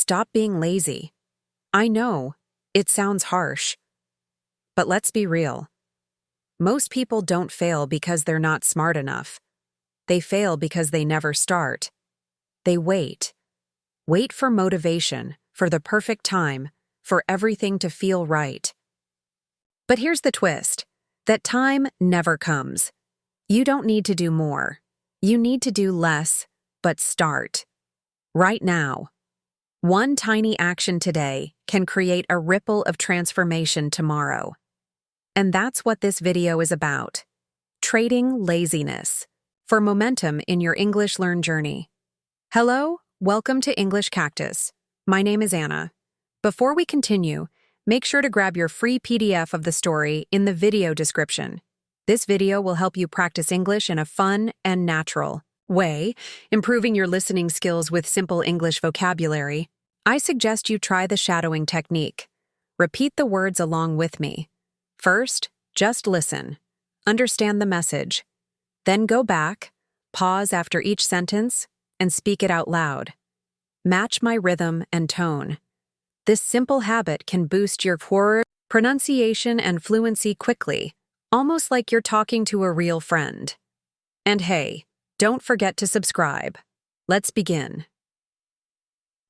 Stop being lazy. I know, it sounds harsh. But let's be real. Most people don't fail because they're not smart enough. They fail because they never start. They wait. Wait for motivation, for the perfect time, for everything to feel right. But here's the twist. That time never comes. You don't need to do more. You need to do less, but start. Right now. One tiny action today can create a ripple of transformation tomorrow. And that's what this video is about. Trading laziness for momentum in your English learn journey. Hello, welcome to English Cactus. My name is Anna. Before we continue, make sure to grab your free PDF of the story in the video description. This video will help you practice English in a fun and natural way, improving your listening skills with simple English vocabulary. I suggest you try the shadowing technique. Repeat the words along with me. First, just listen. Understand the message. Then go back, pause after each sentence, and speak it out loud. Match my rhythm and tone. This simple habit can boost your pronunciation and fluency quickly, almost like you're talking to a real friend. And hey, don't forget to subscribe. Let's begin.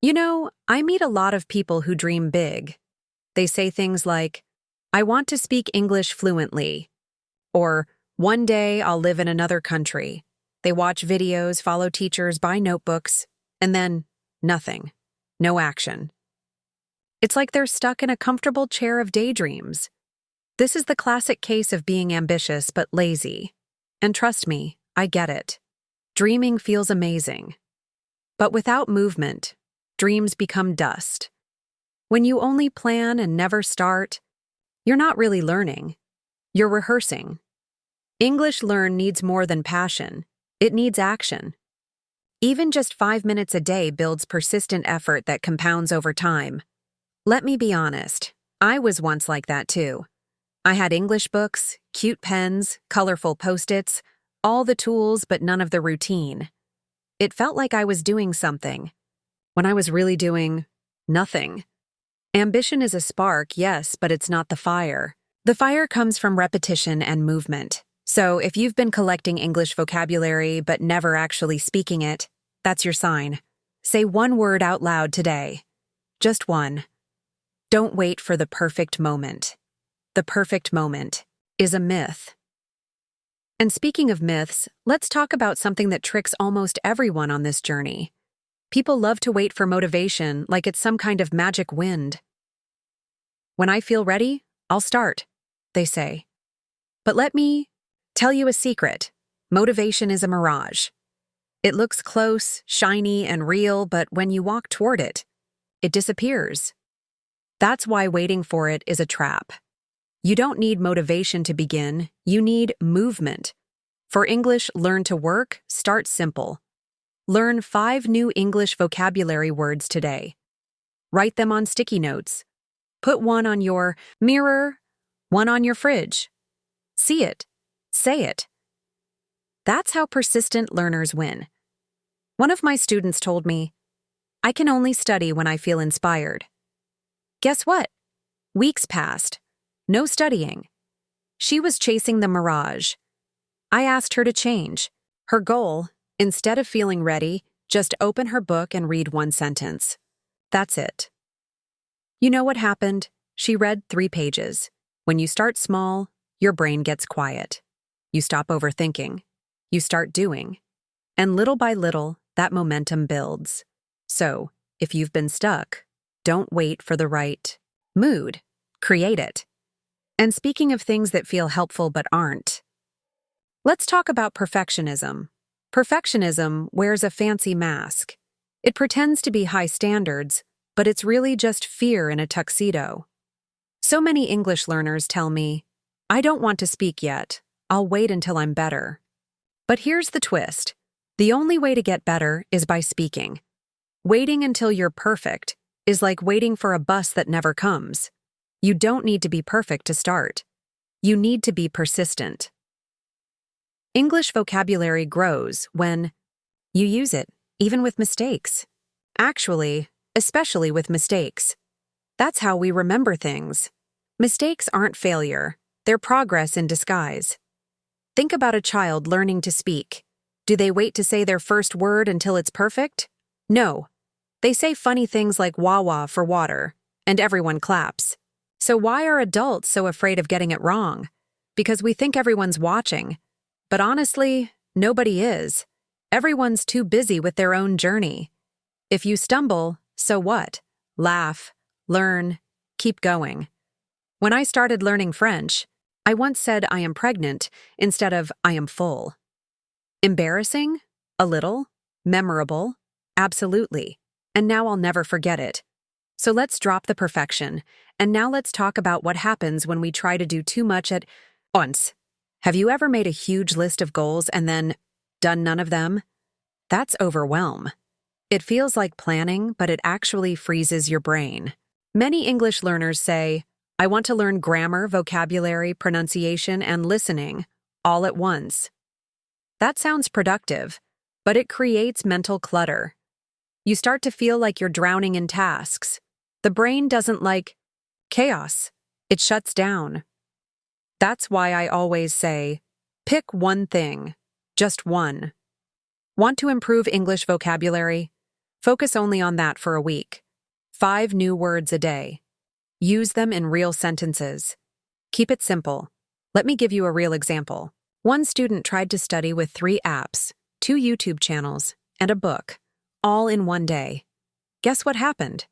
You know, I meet a lot of people who dream big. They say things like, I want to speak English fluently, or one day I'll live in another country. They watch videos, follow teachers, buy notebooks, and then nothing. No action. It's like they're stuck in a comfortable chair of daydreams. This is the classic case of being ambitious but lazy. And trust me, I get it. Dreaming feels amazing. But without movement, dreams become dust. When you only plan and never start, you're not really learning. You're rehearsing. English learn needs more than passion. It needs action. Even just 5 minutes a day builds persistent effort that compounds over time. Let me be honest, I was once like that too. I had English books, cute pens, colorful post-its, all the tools but none of the routine. It felt like I was doing something, when I was really doing nothing. Ambition is a spark, yes, but it's not the fire. The fire comes from repetition and movement. So if you've been collecting English vocabulary but never actually speaking it, that's your sign. Say one word out loud today. Just one. Don't wait for the perfect moment. The perfect moment is a myth. And speaking of myths, let's talk about something that tricks almost everyone on this journey. People love to wait for motivation like it's some kind of magic wind. When I feel ready, I'll start, they say. But let me tell you a secret. Motivation is a mirage. It looks close, shiny, and real, but when you walk toward it, it disappears. That's why waiting for it is a trap. You don't need motivation to begin, you need movement. For English Learn to Work, start simple. Learn 5 new English vocabulary words today. Write them on sticky notes. Put one on your mirror, one on your fridge. See it. Say it. That's how persistent learners win. One of my students told me, I can only study when I feel inspired. Guess what? Weeks passed. No studying. She was chasing the mirage. I asked her to change. Her goal, instead of feeling ready, just open her book and read one sentence. That's it. You know what happened? She read 3 pages. When you start small, your brain gets quiet. You stop overthinking. You start doing. And little by little, that momentum builds. So, if you've been stuck, don't wait for the right mood. Create it. And speaking of things that feel helpful but aren't, let's talk about perfectionism. Perfectionism wears a fancy mask. It pretends to be high standards, but it's really just fear in a tuxedo. So many English learners tell me, I don't want to speak yet. I'll wait until I'm better. But here's the twist. The only way to get better is by speaking. Waiting until you're perfect is like waiting for a bus that never comes. You don't need to be perfect to start. You need to be persistent. English vocabulary grows when you use it, even with mistakes. Actually, especially with mistakes. That's how we remember things. Mistakes aren't failure, they're progress in disguise. Think about a child learning to speak. Do they wait to say their first word until it's perfect? No. They say funny things like wah-wah for water, and everyone claps. So why are adults so afraid of getting it wrong? Because we think everyone's watching. But honestly, nobody is. Everyone's too busy with their own journey. If you stumble, so what? Laugh, learn, keep going. When I started learning French, I once said I am pregnant instead of I am full. Embarrassing? A little. Memorable? Absolutely. And now I'll never forget it. So let's drop the perfection, and now let's talk about what happens when we try to do too much at once. Have you ever made a huge list of goals and then done none of them? That's overwhelm. It feels like planning, but it actually freezes your brain. Many English learners say, I want to learn grammar, vocabulary, pronunciation, and listening all at once. That sounds productive, but it creates mental clutter. You start to feel like you're drowning in tasks. The brain doesn't like chaos. It shuts down. That's why I always say, pick one thing, just one. Want to improve English vocabulary? Focus only on that for a week. 5 new words a day. Use them in real sentences. Keep it simple. Let me give you a real example. One student tried to study with 3 apps, 2 YouTube channels, and a book, all in one day. Guess what happened?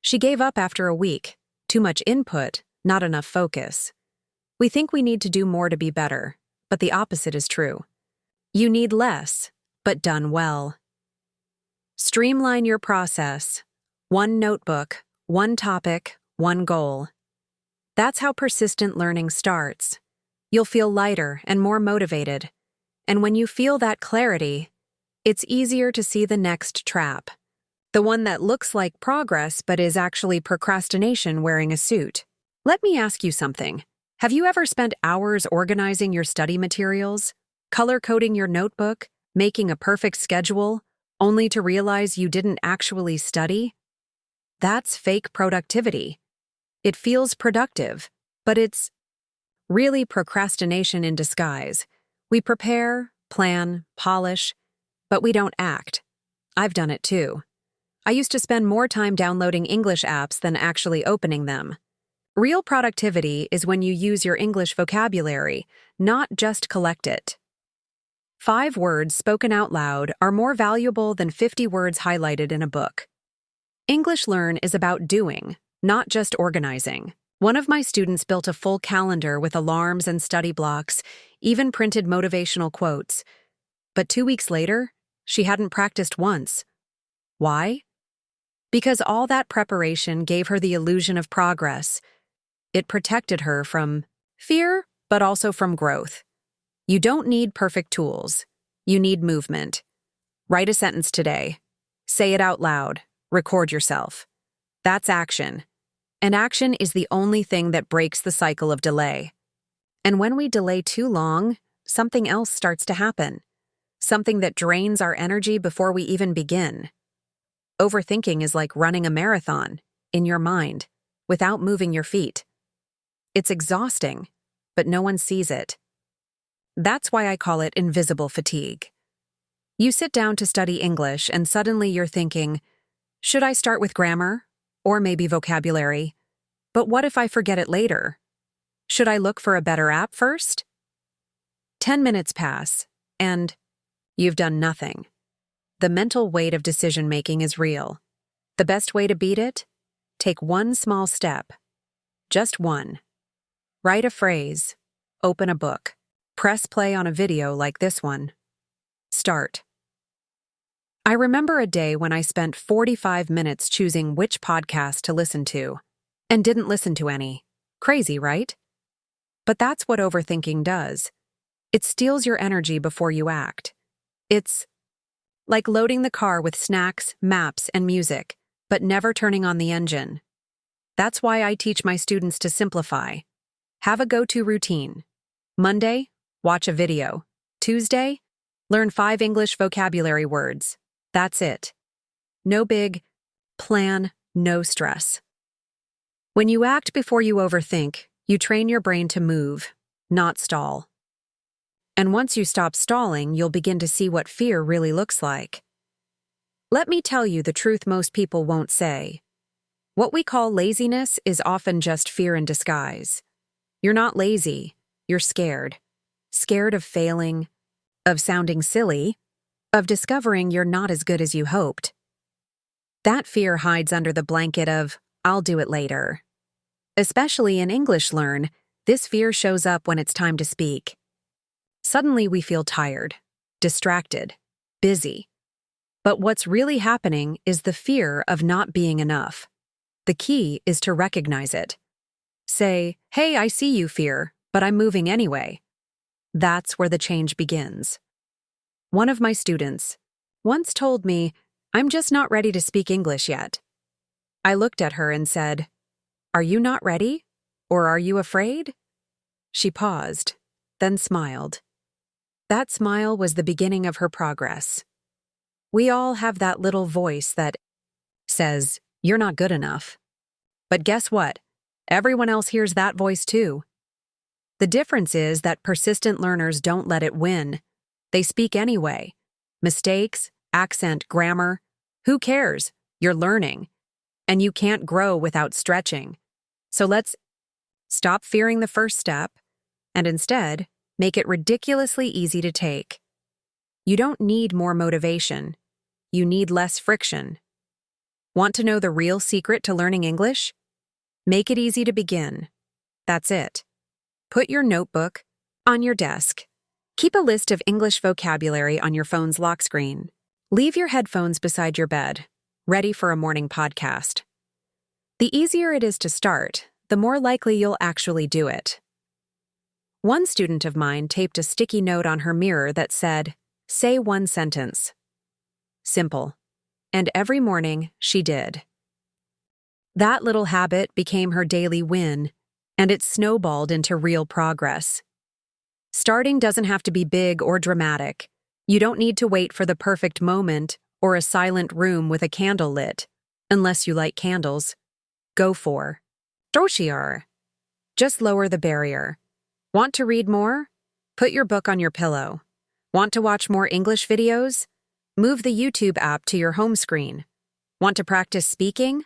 She gave up after a week. Too much input, not enough focus. We think we need to do more to be better, but the opposite is true. You need less, but done well. Streamline your process. 1 notebook, 1 topic, 1 goal. That's how persistent learning starts. You'll feel lighter and more motivated. And when you feel that clarity, it's easier to see the next trap. The one that looks like progress but is actually procrastination wearing a suit. Let me ask you something. Have you ever spent hours organizing your study materials, color-coding your notebook, making a perfect schedule, only to realize you didn't actually study? That's fake productivity. It feels productive, but it's really procrastination in disguise. We prepare, plan, polish, but we don't act. I've done it too. I used to spend more time downloading English apps than actually opening them. Real productivity is when you use your English vocabulary, not just collect it. 5 words spoken out loud are more valuable than 50 words highlighted in a book. English Learn is about doing, not just organizing. One of my students built a full calendar with alarms and study blocks, even printed motivational quotes. But 2 weeks later, she hadn't practiced once. Why? Because all that preparation gave her the illusion of progress. It protected her from fear, but also from growth. You don't need perfect tools. You need movement. Write a sentence today. Say it out loud. Record yourself. That's action. And action is the only thing that breaks the cycle of delay. And when we delay too long, something else starts to happen. Something that drains our energy before we even begin. Overthinking is like running a marathon, in your mind, without moving your feet. It's exhausting, but no one sees it. That's why I call it invisible fatigue. You sit down to study English and suddenly you're thinking, should I start with grammar? Or maybe vocabulary? But what if I forget it later? Should I look for a better app first? 10 minutes pass, and you've done nothing. The mental weight of decision-making is real. The best way to beat it? Take 1 small step. Just 1. Write a phrase. Open a book. Press play on a video like this one. Start. I remember a day when I spent 45 minutes choosing which podcast to listen to, and didn't listen to any. Crazy, right? But that's what overthinking does. It steals your energy before you act. It's like loading the car with snacks, maps, and music, but never turning on the engine. That's why I teach my students to simplify. Have a go-to routine. Monday, watch a video. Tuesday, learn 5 English vocabulary words. That's it. No big, Plan, no stress. When you act before you overthink, you train your brain to move, not stall. And once you stop stalling, you'll begin to see what fear really looks like. Let me tell you the truth most people won't say. What we call laziness is often just fear in disguise. You're not lazy, you're scared. Scared of failing, of sounding silly, of discovering you're not as good as you hoped. That fear hides under the blanket of, I'll do it later. Especially in English Learn, this fear shows up when it's time to speak. Suddenly we feel tired, distracted, busy. But what's really happening is the fear of not being enough. The key is to recognize it. Say, hey, I see you, fear, but I'm moving anyway. That's where the change begins. One of my students once told me, I'm just not ready to speak English yet. I looked at her and said, are you not ready? Or are you afraid? She paused, then smiled. That smile was the beginning of her progress. We all have that little voice that says, you're not good enough. But guess what? Everyone else hears that voice too. The difference is that persistent learners don't let it win. They speak anyway. Mistakes, accent, grammar. Who cares? You're learning. And you can't grow without stretching. So let's stop fearing the first step and instead make it ridiculously easy to take. You don't need more motivation. You need less friction. Want to know the real secret to learning English? Make it easy to begin. That's it. Put your notebook on your desk. Keep a list of English vocabulary on your phone's lock screen. Leave your headphones beside your bed, ready for a morning podcast. The easier it is to start, the more likely you'll actually do it. One student of mine taped a sticky note on her mirror that said, say one sentence. Simple. And every morning, she did. That little habit became her daily win, and it snowballed into real progress. Starting doesn't have to be big or dramatic. You don't need to wait for the perfect moment or a silent room with a candle lit, unless you like candles. Go for Doshiar. Just lower the barrier. Want to read more? Put your book on your pillow. Want to watch more English videos? Move the YouTube app to your home screen. Want to practice speaking?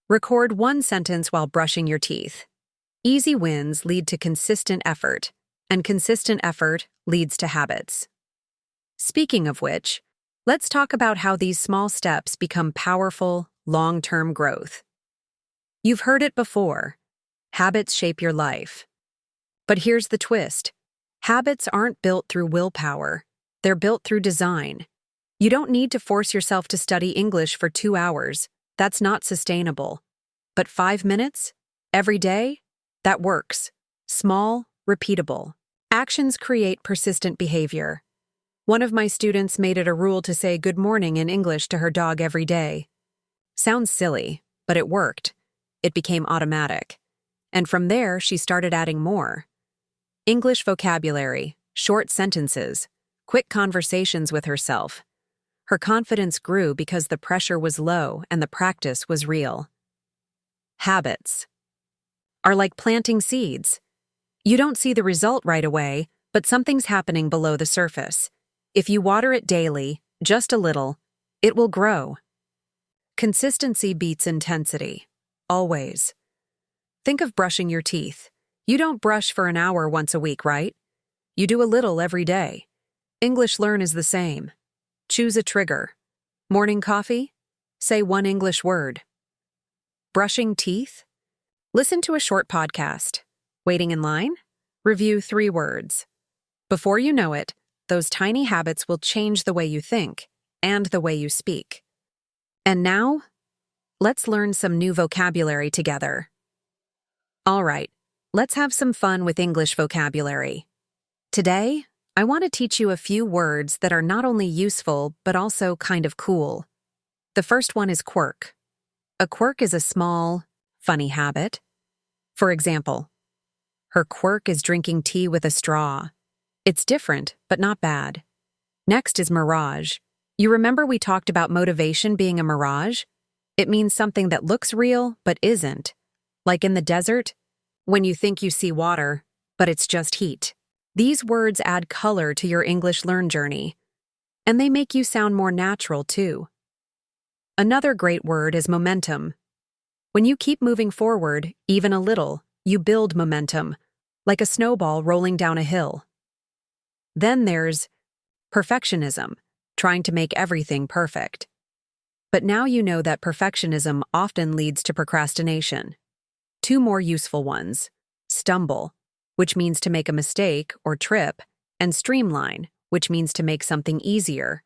Record one sentence while brushing your teeth. Easy wins lead to consistent effort, and consistent effort leads to habits. Speaking of which, let's talk about how these small steps become powerful, long-term growth. You've heard it before. Habits shape your life. But here's the twist. Habits aren't built through willpower. They're built through design. You don't need to force yourself to study English for 2 hours. That's not sustainable. But 5 minutes? Every day? That works. Small, repeatable. Actions create persistent behavior. One of my students made it a rule to say good morning in English to her dog every day. Sounds silly, but it worked. It became automatic. And from there, she started adding more. English vocabulary, short sentences, quick conversations with herself. Her confidence grew because the pressure was low and the practice was real. Habits are like planting seeds. You don't see the result right away, but something's happening below the surface. If you water it daily, just a little, it will grow. Consistency beats intensity. Always. Think of brushing your teeth. You don't brush for an hour once a week, right? You do a little every day. English Learn is the same. Choose a trigger. Morning coffee? Say one English word. Brushing teeth? Listen to a short podcast. Waiting in line? Review 3 words. Before you know it, those tiny habits will change the way you think and the way you speak. And now, let's learn some new vocabulary together. All right, let's have some fun with English vocabulary. Today, I want to teach you a few words that are not only useful, but also kind of cool. The first one is quirk. A quirk is a small, funny habit. For example, her quirk is drinking tea with a straw. It's different, but not bad. Next is mirage. You remember we talked about motivation being a mirage? It means something that looks real but isn't. Like in the desert, when you think you see water, but it's just heat. These words add color to your English learn journey, and they make you sound more natural too. Another great word is momentum. When you keep moving forward, even a little, you build momentum, like a snowball rolling down a hill. Then there's perfectionism, trying to make everything perfect. But now you know that perfectionism often leads to procrastination. Two more useful ones: stumble, which means to make a mistake or trip, and streamline, which means to make something easier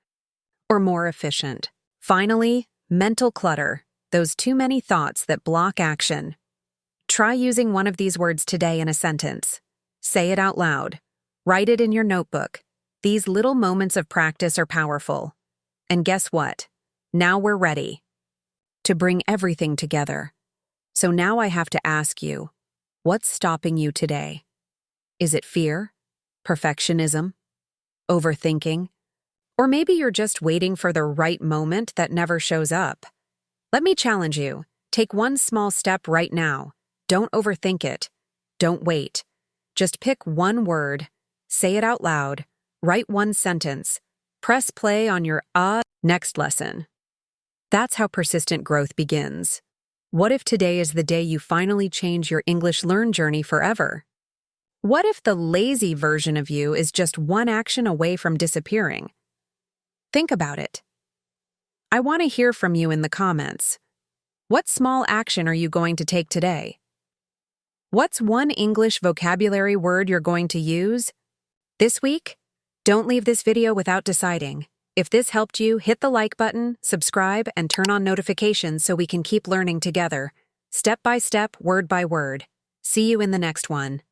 or more efficient. Finally, mental clutter, those too many thoughts that block action. Try using one of these words today in a sentence. Say it out loud. Write it in your notebook. These little moments of practice are powerful. And guess what? Now we're ready to bring everything together. So now I have to ask you, what's stopping you today? Is it fear? Perfectionism? Overthinking? Or maybe you're just waiting for the right moment that never shows up? Let me challenge you. Take one small step right now. Don't overthink it. Don't wait. Just pick one word, say it out loud, write one sentence, press play on your next lesson. That's how persistent growth begins. What if today is the day you finally change your English learn journey forever? What if the lazy version of you is just one action away from disappearing? Think about it. I want to hear from you in the comments. What small action are you going to take today? What's one English vocabulary word you're going to use this week? Don't leave this video without deciding. If this helped you, hit the like button, subscribe, and turn on notifications so we can keep learning together. Step by step, word by word. See you in the next one.